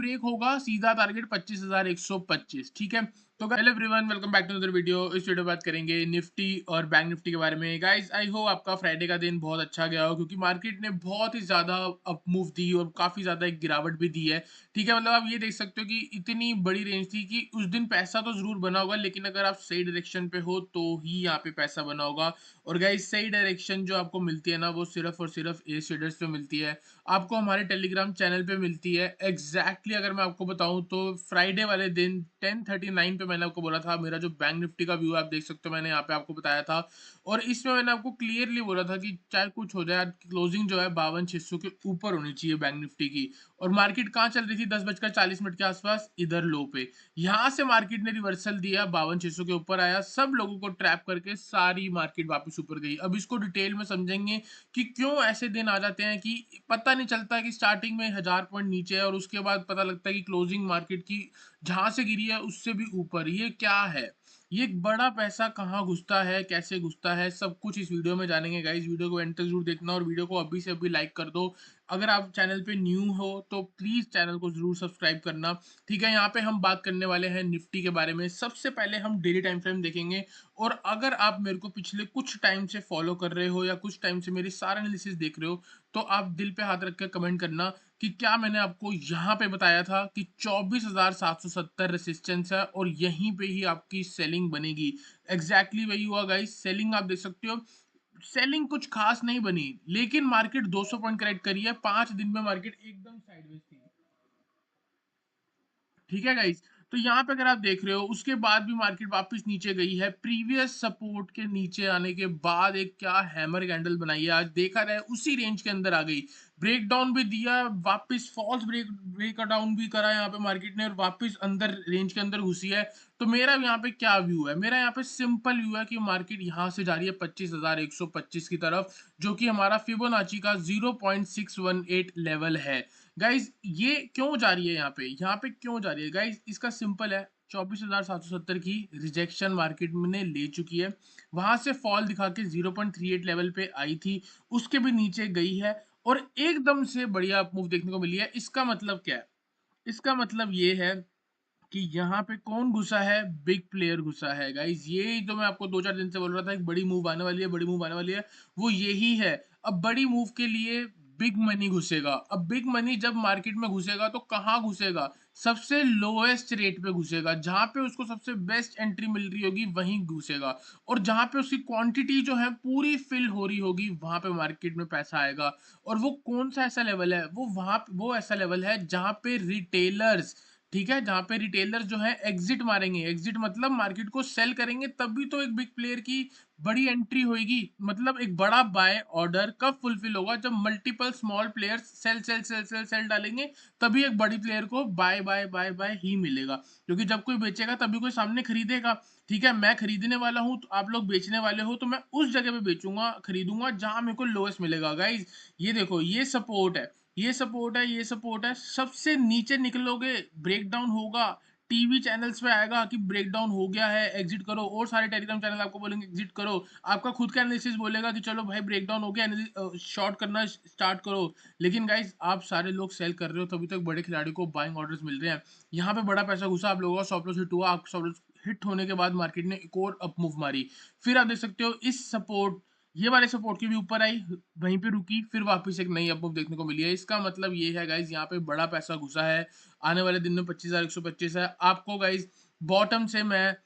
Break होगा सीधा target 25,125। ठीक है, तो hello everyone, welcome back to other video. इस वीडियो बात करेंगे निफ्टी और बैंक निफ्टी के बारे में। गाइस आई होप आपका फ्राइडे का दिन बहुत अच्छा गया हो, क्योंकि मार्केट ने बहुत ही ज्यादा अप मूव दी और काफी ज्यादा एक गिरावट भी दी है। ठीक है, मतलब आप ये देख सकते हो कि इतनी बड़ी रेंज थी कि उस दिन पैसा तो जरूर बना होगा, लेकिन अगर आप सही डायरेक्शन पे हो तो ही यहाँ पे पैसा बना होगा। और गाइस सही डायरेक्शन जो आपको मिलती है ना, वो सिर्फ और सिर्फ ए ट्रेडर्स पे मिलती है, आपको हमारे टेलीग्राम चैनल पे मिलती है। एग्जैक्टली अगर मैं आपको बताऊं तो फ्राइडे वाले दिन 10:39 पे मैंने आपको बोला था मेरा जो बैंक निफ्टी का व्यू है, आप देख सकते हो, मैंने यहाँ पे आपको बताया था। और इसमें मैंने आपको क्लियरली बोला था कि चाहे कुछ हो जाए, क्लोजिंग जो है 52,600 के ऊपर होनी चाहिए बैंक निफ्टी की। और मार्केट कहाँ चल रही थी 10:40 के आसपास, इधर लो पे। यहाँ से मार्केट ने रिवर्सल दिया, 52,600 के ऊपर आया, सब लोगों को ट्रैप करके सारी मार्केट वापस ऊपर गई। अब इसको डिटेल में समझेंगे कि क्यों ऐसे दिन आ जाते हैं कि पता नहीं चलता कि स्टार्टिंग में 1000 पॉइंट नीचे है और उसके बाद पता लगता है कि क्लोजिंग मार्केट की जहां से गिरी है उससे भी ऊपर। ये क्या है, ये एक बड़ा पैसा कहाँ घुसता है, कैसे घुसता है, सब कुछ इस वीडियो में जानेंगे। गाइस वीडियो को एंड तक जरूर देखना और वीडियो को अभी से अभी लाइक कर दो। अगर आप चैनल पे न्यू हो तो प्लीज चैनल को जरूर सब्सक्राइब करना। ठीक है, यहाँ पे हम बात करने वाले हैं निफ्टी के बारे में। सबसे पहले हम डेली टाइम फ्रेम देखेंगे। और अगर आप मेरे को पिछले कुछ टाइम से फॉलो कर रहे हो या कुछ टाइम से मेरी सारा एनालिसिस देख रहे हो, तो आप दिल पे हाथ रख के कमेंट करना कि क्या मैंने आपको यहाँ पे बताया था कि 24,770 रेसिस्टेंस है और यहीं पे ही आपकी सेलिंग बनेगी। एग्जैक्टली वही हुआ गाइस, सेलिंग आप देख सकते हो। सेलिंग कुछ खास नहीं बनी, लेकिन मार्केट 200 पॉइंट करेक्ट करी है। 5 दिन में मार्केट एकदम साइडवेज थी। ठीक है गाइस, तो यहाँ पे अगर आप देख रहे हो उसके बाद भी मार्केट वापस नीचे गई है। प्रीवियस सपोर्ट के नीचे आने के बाद एक क्या हैमर कैंडल बनाई है, आज देखा रहा है उसी रेंज के अंदर आ गई। ब्रेक डाउन भी दिया, वापस फॉल्स ब्रेक डाउन भी करा यहाँ पे मार्केट ने और वापस अंदर रेंज के अंदर घुसी है। तो मेरा यहाँ पे क्या व्यू है, मेरा यहाँ पे सिंपल व्यू है कि मार्केट यहाँ से जा रही है 25,125 की तरफ, जो कि हमारा फिबोनाची का 0.618 लेवल है। गाइज ये क्यों जा रही है, यहाँ पे क्यों जा रही है गाइज, इसका सिंपल है। 24,770 की रिजेक्शन मार्केट ने ले चुकी है। वहां से फॉल दिखा के 0.38 लेवल पे आई थी, उसके भी नीचे गई है और एकदम से बढ़िया मूव देखने को मिली है। इसका मतलब क्या है, इसका मतलब ये है कि यहाँ पे कौन घुसा है, बिग प्लेयर घुसा है। गाइज ये जो मैं आपको 2-4 दिन से बोल रहा था एक बड़ी मूव आने वाली है, बड़ी मूव आने वाली है, वो यही है। अब बड़ी मूव के लिए बिग मनी घुसेगा। अब बिग मनी जब मार्केट में घुसेगा तो कहाँ घुसेगा, सबसे लोएस्ट रेट पे घुसेगा, जहां पे उसको सबसे बेस्ट एंट्री मिल रही होगी वहीं घुसेगा। और जहां पे उसकी क्वांटिटी जो है पूरी फिल हो रही होगी वहां पे मार्केट में पैसा आएगा। और वो कौन सा ऐसा लेवल है, वो ऐसा लेवल है जहां पे रिटेलर्स, ठीक है, जहां पे रिटेलर जो है एग्जिट मारेंगे। एग्जिट मतलब मार्केट को सेल करेंगे, तभी तो एक बिग प्लेयर की बड़ी एंट्री होगी। मतलब एक बड़ा बाय ऑर्डर कब फुलफिल होगा, जब multiple small players sell sell sell sell sell डालेंगे, तभी एक बड़ी प्लेयर को बाय बाय बाय बाय ही मिलेगा। क्योंकि जब कोई बेचेगा तभी कोई सामने खरीदेगा। ठीक है, मैं खरीदने वाला हूं तो आप लोग बेचने वाले हो, तो मैं उस जगह पे बेचूंगा, खरीदूंगा जहां मेरे को लोएस्ट मिलेगा। गाइज ये देखो, ये सपोर्ट है, ये सपोर्ट है, ये सपोर्ट है। सबसे नीचे निकलोगे ब्रेकडाउन होगा, टीवी चैनल्स पे आएगा कि ब्रेकडाउन हो गया है, एग्जिट करो। और सारे टेलीग्राम चैनल आपको बोलेंगे एग्जिट करो। आपका खुद का एनालिसिस बोलेगा कि चलो भाई ब्रेकडाउन हो गया, शॉर्ट करना स्टार्ट करो। लेकिन गाइस आप सारे लोग सेल कर रहे हो, तभी तक बड़े खिलाड़ी को बाइंग ऑर्डर्स मिल रहे हैं। यहाँ पे बड़ा पैसा घुसा, आप लोगों का स्टॉप लॉस हिट हुआ, आप स्टॉप लॉस हिट होने के बाद मार्केट ने एक और अप मूव मारी। फिर आप देख सकते हो इस सपोर्ट, ये वाले सपोर्ट के भी ऊपर आई, वहीं पे रुकी, फिर वापस एक नई अप मूव देखने को मिली है। इसका मतलब ये है गाइज, यहाँ पे बड़ा पैसा घुसा है। आने वाले दिन में 25,125 है। आपको गाइज बॉटम से मैं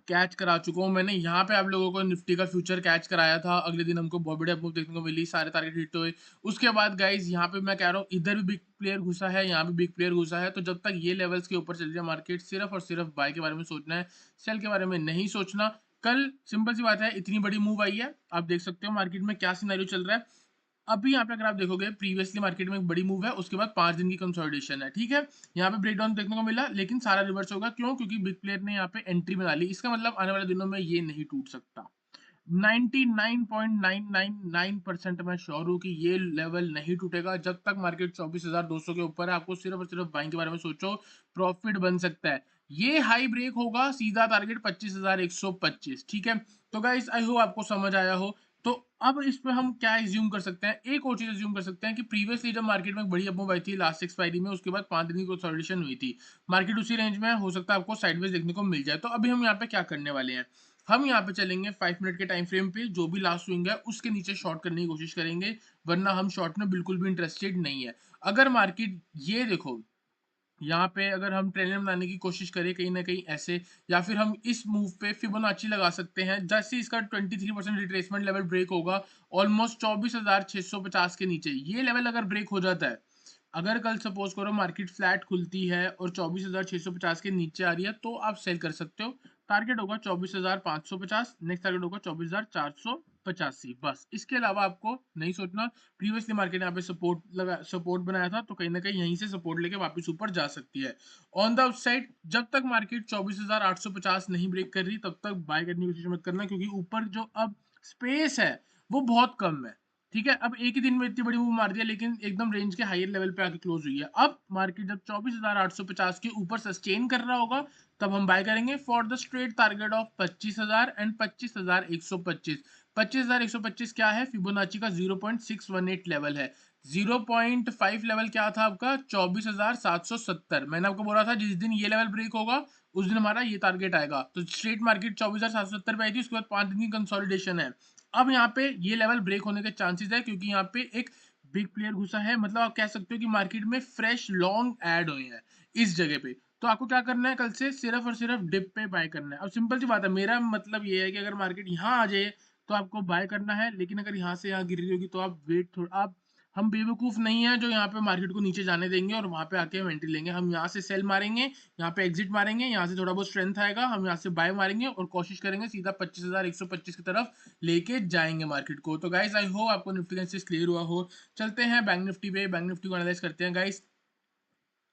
कैच करा चुका हूँ। मैंने यहाँ पे आप लोगों को निफ्टी का फ्यूचर कैच कराया था, अगले दिन हमको बहुत बड़ी मूव देखने को मिली, सारे टारगेट हिट हुए। उसके बाद गाइज यहाँ पे मैं कह रहा हूँ इधर भी बिग प्लेयर घुसा है, यहाँ भी बिग प्लेयर घुसा है। तो जब तक ये लेवल्स के ऊपर चल रही है मार्केट, सिर्फ और सिर्फ बाय के बारे में सोचना है, सेल के बारे में नहीं सोचना। कल सिंपल सी बात है, इतनी बड़ी मूव आई है, आप देख सकते हो मार्केट में क्या सिनेरियो चल रहा है। अभी यहाँ पे अगर आप देखोगे प्रीवियसली मार्केट में एक बड़ी मूव है, उसके बाद 5 दिन की कंसोलिडेशन है। ठीक है, यहाँ पे ब्रेकडाउन देखने को मिला, लेकिन सारा रिवर्स होगा। क्यों, क्योंकि बिग प्लेयर ने यहाँ पे एंट्री बना ली। इसका मतलब आने वाले दिनों में ये नहीं टूट सकता। 99.999% मैं श्योर हूँ कि ये लेवल नहीं टूटेगा जब तक मार्केट 24,200 के ऊपर है। आपको सिर्फ और सिर्फ बाइंग के बारे में सोचो, प्रॉफिट बन सकता है। ये हाई ब्रेक होगा, सीधा टारगेट 25,125। ठीक है, तो गाइस आई होप आपको समझ आया हो। तो अब इसमें हम क्या एज्यूम कर सकते हैं, एक और चीज़ एज्यूम कर सकते हैं कि प्रीवियसली जब मार्केट में एक बड़ी अप आई थी लास्ट एक्सपायरी में, उसके बाद 5 दिन की कंसोलिडेशन हुई थी। मार्केट उसी रेंज में है, हो सकता है आपको साइडवेज देखने को मिल जाए। तो अभी हम यहाँ पे क्या करने वाले हैं, हम यहाँ पे चलेंगे 5 मिनट के टाइम फ्रेम पे, जो भी लास्ट स्विंग है उसके नीचे शॉर्ट करने की कोशिश करेंगे, वरना हम शॉर्ट में बिल्कुल भी इंटरेस्टेड नहीं है। अगर मार्केट ये देखो यहाँ पे अगर हम ट्रेंड लाइन बनाने की कोशिश करें कहीं न कहीं ऐसे, या फिर हम इस मूव पे फिबोनाची लगा सकते हैं। जैसे इसका 23% रिट्रेसमेंट लेवल ब्रेक होगा, ऑलमोस्ट 24,650 के नीचे। ये लेवल अगर ब्रेक हो जाता है, अगर कल सपोज़ करो मार्केट फ्लैट खुलती है और 24,650 के नीचे आ रही है, तो आप सेल कर सकते हो। टारगेट होगा 24,550, नेक्स्ट टारगेट होगा 24,485, बस। इसके अलावा आपको नहीं सोचना। प्रीवियसली मार्केट यहाँ पे सपोर्ट बनाया था, तो कहीं न कहीं यहीं से सपोर्ट लेके वापस ऊपर जा सकती है। ऑन द अपसाइड जब तक मार्केट 24,850 नहीं ब्रेक कर रही, तब तक बाय करने की कोशिश मत करना, क्योंकि ऊपर जो अब स्पेस है, वो बहुत कम है। ठीक है? अब एक ही दिन में इतनी बड़ी मूव मार दिया, लेकिन एकदम रेंज के हायर लेवल पे आके क्लोज हुई है। अब मार्केट जब 24,850 के ऊपर सस्टेन कर रहा होगा, तब हम बाय करेंगे for the straight target of 25,000 and 25,125। 25,125 क्या है? फिबोनाची का 0.618 लेवल है। 0.5 लेवल क्या था आपका? 24,770। मैंने आपको बोला था जिस दिन ये लेवल ब्रेक होगा, उस दिन हमारा ये टारगेट आएगा। तो स्ट्रेट मार्केट 24,770 पे आई थी, उसके बाद 5 दिन की कंसोलिडेशन है। अब यहाँ पे ये लेवल ब्रेक होने के चांसेस है, क्योंकि यहाँ पे एक बिग प्लेयर घुसा है। मतलब आप कह सकते हो कि मार्केट में फ्रेश लॉन्ग ऐड हुए हैं इस जगह पे। तो आपको क्या करना है, कल से सिर्फ और सिर्फ डिप पे बाय करना है। अब सिंपल सी बात है, मेरा मतलब ये है कि अगर मार्केट यहाँ आ जाए तो आपको बाय करना है, लेकिन अगर यहाँ से यहाँ गिर रही होगी तो आप वेट थोड़ा आप हम बेवकूफ़ नहीं है जो यहाँ पे मार्केट को नीचे जाने देंगे और वहाँ पे आके एंट्री लेंगे। हम यहाँ से सेल मारेंगे, यहाँ पे एग्जिट मारेंगे, यहाँ से थोड़ा बहुत स्ट्रेंथ आएगा, हम यहाँ से बाय मारेंगे और कोशिश करेंगे सीधा 25,125 की तरफ लेके जाएंगे मार्केट को। तो गाइस आई होप आपको निफ्टी का एनालिसिस क्लियर हुआ हो। चलते हैं बैंक निफ्टी पे, बैंक निफ्टी को एनालाइज करते हैं। गाइस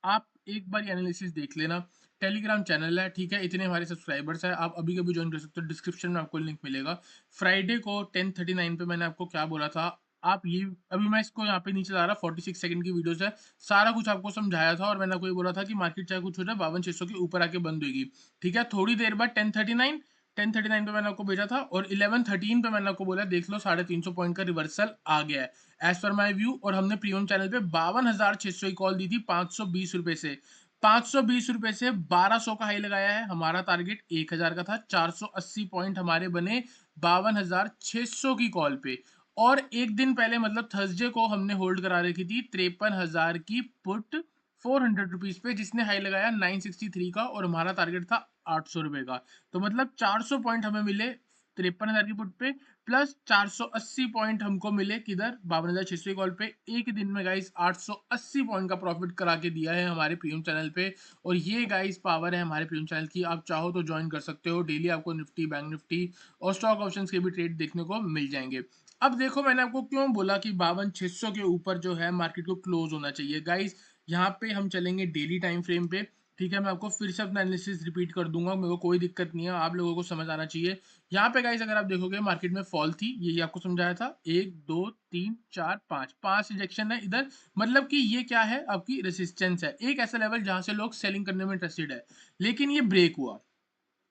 आप एक बार ये एनालिसिस देख लेना। टेलीग्राम चैनल है, ठीक है? इतने हमारे सब्सक्राइबर्स हैं, आप अभी कभी ज्वाइन कर सकते हो, डिस्क्रिप्शन में आपको लिंक मिलेगा। फ्राइडे को 10:39 पे मैंने आपको क्या बोला था, आप ये अभी मैं इसको यहाँ पे नीचे ला रहा, 46 सेकंड की वीडियोस है, सारा कुछ आपको समझाया था और मैंने आपको ये बोला था कि मार्केट चाहे कुछ हो जाए 52,600 के ऊपर आके बंद होगी। ठीक है? थोड़ी देर बाद 10:39 पे मैंने आपको भेजा था और 11:13 पे मैंने आपको बोला देख लो 350 पॉइंट का रिवर्सल आ गया है एज पर माई व्यू। और हमने प्रीमियम चैनल पे 52,600 की कॉल दी थी 520 रुपए से। 520 रुपए से 1200 का हाई लगाया है। हमारा टारगेट 1000 का था, 480 पॉइंट हमारे बने 52,600 की कॉल पे। और एक दिन पहले मतलब थर्सडे को हमने होल्ड करा रखी थी 53,000 की पुट 400 रुपीज पे, जिसने हाई लगाया 963 का और हमारा टारगेट था 800 रुपए का। तो मतलब 400 पॉइंट हमें मिले 53,000 की पुट पे, प्लस 480 पॉइंट हमको मिले किधर 52,600 कॉल पे। एक दिन में गाइस 880 पॉइंट का प्रॉफिट करा के दिया है हमारे प्रीमियम चैनल पे। और ये गाइस पावर है हमारे प्रीमियम चैनल की, आप चाहो तो ज्वाइन कर सकते हो। डेली आपको निफ्टी, बैंक निफ्टी और स्टॉक ऑप्शंस के भी ट्रेड देखने को मिल जाएंगे। अब देखो मैंने आपको क्यों बोला कि 52,600 के ऊपर जो है मार्केट को क्लोज होना चाहिए। गाइस यहाँ पे हम चलेंगे डेली टाइम फ्रेम पे। ठीक है, मैं आपको फिर से अपना एनालिसिस रिपीट कर दूंगा, मेरे को कोई दिक्कत नहीं है, आप लोगों को समझ आना चाहिए। यहाँ पे गाइस अगर आप देखोगे मार्केट में फॉल थी, ये आपको समझाया था, 1 2 3 4 5 रिजेक्शन है इधर। मतलब कि ये क्या है, आपकी रेसिस्टेंस है, एक ऐसा लेवल जहां से लोग सेलिंग करने में इंटरेस्टेड है। लेकिन ये ब्रेक हुआ,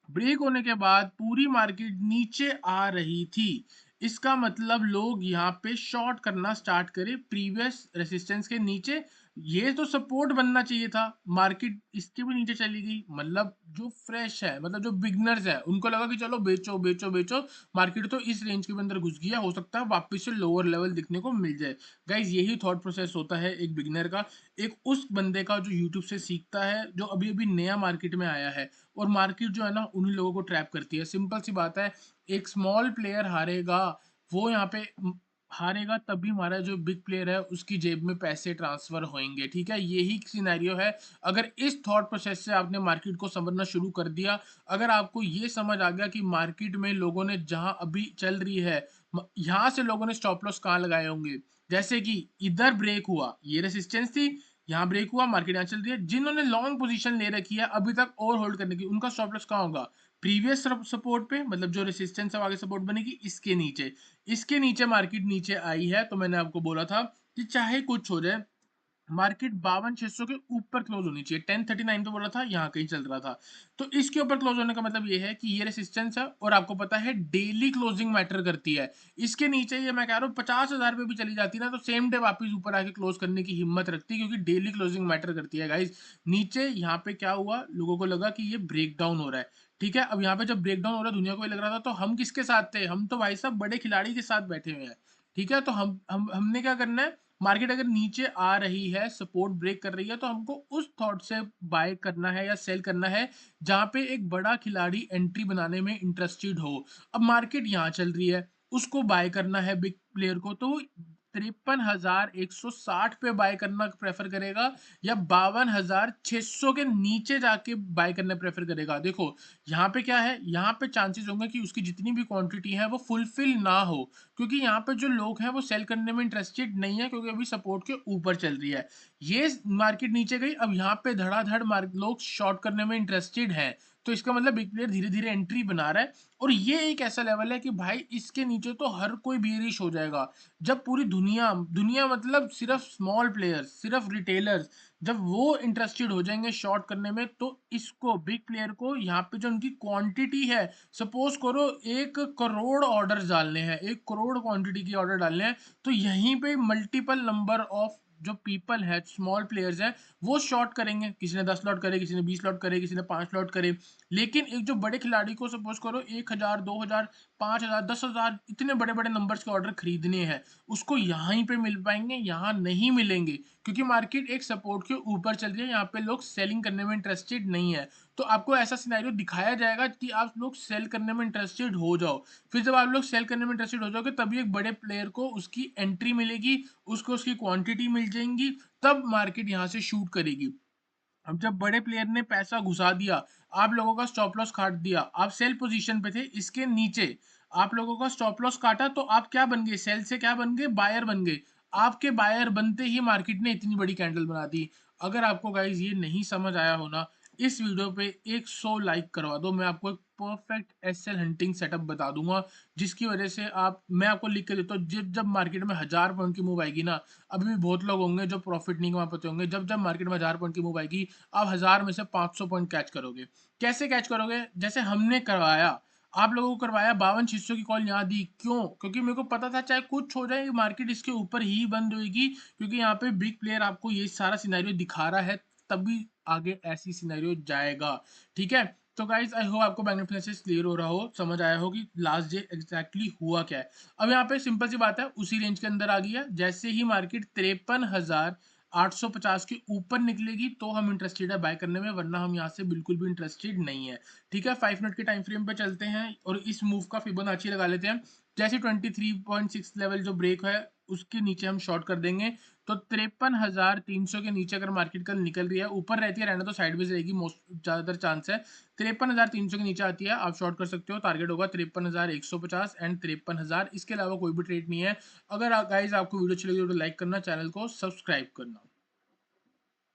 ब्रेक होने के बाद पूरी मार्केट नीचे आ रही थी। इसका मतलब लोग यहाँ पे शॉर्ट करना स्टार्ट करे प्रीवियस रेसिस्टेंस के नीचे। ये तो सपोर्ट बनना चाहिए था, मार्केट इसके भी नीचे चली गई। मतलब जो फ्रेश है, मतलब जो बिगनर्स है, उनको लगा कि चलो बेचो बेचो बेचो, मार्केट तो इस रेंज के अंदर घुस गया, हो सकता है वापस से लोअर लेवल दिखने को मिल जाए। गाइज यही थॉट प्रोसेस होता है एक बिगनर का, एक उस बंदे का जो यूट्यूब से सीखता है, जो अभी अभी नया मार्केट में आया है। और मार्केट जो है ना उन्हीं लोगों को ट्रैप करती है। सिंपल सी बात है, एक स्मॉल प्लेयर हारेगा, वो यहाँ पे हारेगा, तभी हमारा जो बिग प्लेयर है उसकी जेब में पैसे ट्रांसफर होंगे। ठीक है, यही सिनेरियो है। अगर इस थॉट प्रोसेस से आपने मार्केट को समझना शुरू कर दिया, अगर आपको ये समझ आ गया कि मार्केट में लोगों ने जहां अभी चल रही है, यहाँ से लोगों ने स्टॉप लॉस कहाँ लगाए होंगे। जैसे कि इधर ब्रेक हुआ, ये रेसिस्टेंस थी, यहाँ ब्रेक हुआ, मार्केट यहाँ चल रही है। जिन्होंने लॉन्ग पोजीशन ले रखी है अभी तक और होल्ड करने की, उनका स्टॉप लॉस कहाँ होगा? प्रीवियस सपोर्ट पे, मतलब जो रेसिस्टेंस है आगे सपोर्ट बनेगी इसके नीचे। इसके नीचे मार्केट नीचे आई है, तो मैंने आपको बोला था कि चाहे कुछ हो जाए, मार्केट 52,600 के ऊपर क्लोज होनी चाहिए। 1039 पे बोला था, यहाँ कहीं चल रहा था। तो इसके ऊपर क्लोज होने का मतलब ये है कि ये रेसिस्टेंस है, और आपको पता है डेली क्लोजिंग मैटर करती है। इसके नीचे ये मैं कह रहा हूँ 50,000 पे भी चली जाती ना, तो सेम डे वापस ऊपर आके क्लोज करने की हिम्मत रखती है, क्योंकि डेली क्लोजिंग मैटर करती है गाइज। नीचे यहाँ पे क्या हुआ, लोगों को लगा कि ये ब्रेक डाउन हो रहा है। ठीक है, अब यहाँ पे जब ब्रेक डाउन हो रहा है, दुनिया को ये लग रहा था, तो हम किसके साथ थे? हम तो भाई साहब बड़े खिलाड़ी के साथ बैठे हुए हैं। ठीक है, तो हमने क्या करना है, मार्केट अगर नीचे आ रही है, सपोर्ट ब्रेक कर रही है, तो हमको उस थॉट से बाय करना है या सेल करना है जहां पे एक बड़ा खिलाड़ी एंट्री बनाने में इंटरेस्टेड हो। अब मार्केट यहाँ चल रही है, उसको बाय करना है बिग प्लेयर को, तो 53,160 पे बाय करना प्रेफर करेगा या 52,600 के नीचे जाके बाय करना प्रेफर करेगा। देखो यहाँ पे क्या है, यहाँ पे चांसेस होंगे कि उसकी जितनी भी क्वांटिटी है वो फुलफिल ना हो, क्योंकि यहाँ पे जो लोग हैं वो सेल करने में इंटरेस्टेड नहीं है, क्योंकि अभी सपोर्ट के ऊपर चल रही है। ये मार्केट नीचे गई, अब यहाँ पे धड़ाधड़ लोग शॉर्ट करने में इंटरेस्टेड हैं, तो इसका मतलब बिग प्लेयर धीरे धीरे एंट्री बना रहा है। और ये एक ऐसा लेवल है कि भाई इसके नीचे तो हर कोई बेयरिश हो जाएगा। जब पूरी दुनिया दुनिया मतलब सिर्फ स्मॉल प्लेयर्स, सिर्फ रिटेलर्स, जब वो इंटरेस्टेड हो जाएंगे शॉर्ट करने में, तो इसको बिग प्लेयर को यहाँ पे जो उनकी क्वांटिटी है, सपोज करो 1 करोड़ ऑर्डर डालने हैं, 1 करोड़ क्वांटिटी की ऑर्डर डालने हैं, तो यहीं पे मल्टीपल नंबर ऑफ जो पीपल है, स्मॉल प्लेयर्स हैं, वो शॉर्ट करेंगे। किसी ने 10 लॉट करे, किसी ने 20 लॉट करे, किसी ने 5 लॉट करे। लेकिन एक जो बड़े खिलाड़ी को सपोज करो 1,000, 2,000, 5,000, 10,000 इतने बड़े बड़े नंबर्स के ऑर्डर खरीदने हैं, उसको यहीं पे मिल पाएंगे, यहाँ नहीं मिलेंगे, क्योंकि मार्केट एक सपोर्ट के ऊपर चल रही है। यहाँ पे लोग सेलिंग करने में इंटरेस्टेड नहीं है। तो आपको ऐसा सिनेरियो दिखाया जाएगा कि आप लोग सेल करने में इंटरेस्टेड हो जाओ। फिर जब आप लोग सेल करने में इंटरेस्टेड हो जाओगे, तभी एक बड़े प्लेयर को उसकी एंट्री मिलेगी, उसको उसकी क्वांटिटी मिल जाएगी, तब मार्केट यहाँ से शूट करेगी। अब जब बड़े प्लेयर ने पैसा घुसा दिया, आप लोगों का स्टॉप लॉस काट दिया, आप सेल पोजीशन पे थे, इसके नीचे आप लोगों का स्टॉप लॉस काटा, तो आप क्या बन गए? सेल से क्या बन गए? बायर बन गए। आपके बायर बनते ही मार्केट ने इतनी बड़ी कैंडल बना दी। अगर आपको गाइज ये नहीं समझ आया हो ना, इस वीडियो पे 100 लाइक करवा दो, मैं आपको एक परफेक्ट एसएल हंटिंग सेटअप बता दूंगा, जिसकी वजह से आप, मैं आपको लिख के देता हूँ, जब जब मार्केट में 1000 पॉइंट की मूव आएगी ना, अभी भी बहुत लोग होंगे जो प्रॉफिट नहीं कमा पाते होंगे, जब जब मार्केट में 1000 पॉइंट की मूव आएगी, आप 1000 में से 500 पॉइंट कैच करोगे। कैसे कैच करोगे? जैसे हमने करवाया, आप लोगों को करवाया, 52,600 की कॉल यहाँ दी, क्यों? क्योंकि मेरे को पता था चाहे कुछ हो जाए मार्केट इसके ऊपर ही बंद होगी, क्योंकि यहाँ पे बिग प्लेयर आपको ये सारा सिनेरियो दिखा रहा है, तभी आगे ऐसी सिनेरियो जाएगा। ठीक है, तो गाइज आई होप आपको मैग्निफिकेंस क्लियर हो रहा हो, समझ आया हो कि लास्ट डे एग्जैक्टली हुआ क्या है। अब यहाँ पे सिंपल सी बात है, उसी रेंज के अंदर आ गई है। जैसे ही मार्केट 53,850 के ऊपर निकलेगी, तो हम इंटरेस्टेड है बाय करने में, वरना हम यहाँ से बिल्कुल भी इंटरेस्टेड नहीं है। ठीक है, 5 मिनट के टाइम फ्रेम पे चलते हैं और इस मूव का फिबोनाची लगा लेते हैं। जैसे 23.6 लेवल जो ब्रेक है, उसके नीचे हम शॉर्ट कर देंगे, तो 53,300 के नीचे अगर मार्केट कल निकल रही है, ऊपर रहती है रहना तो साइडवेज रहेगी, मोस्ट ज्यादातर चांस है। 53,300 के नीचे आती है, आप शॉर्ट कर सकते हो। टारगेट होगा 53,150 एंड 53,000, इसके अलावा कोई भी ट्रेड नहीं है। अगर गाइज आपको वीडियो अच्छी लगी तो लाइक करना, चैनल को सब्सक्राइब करना।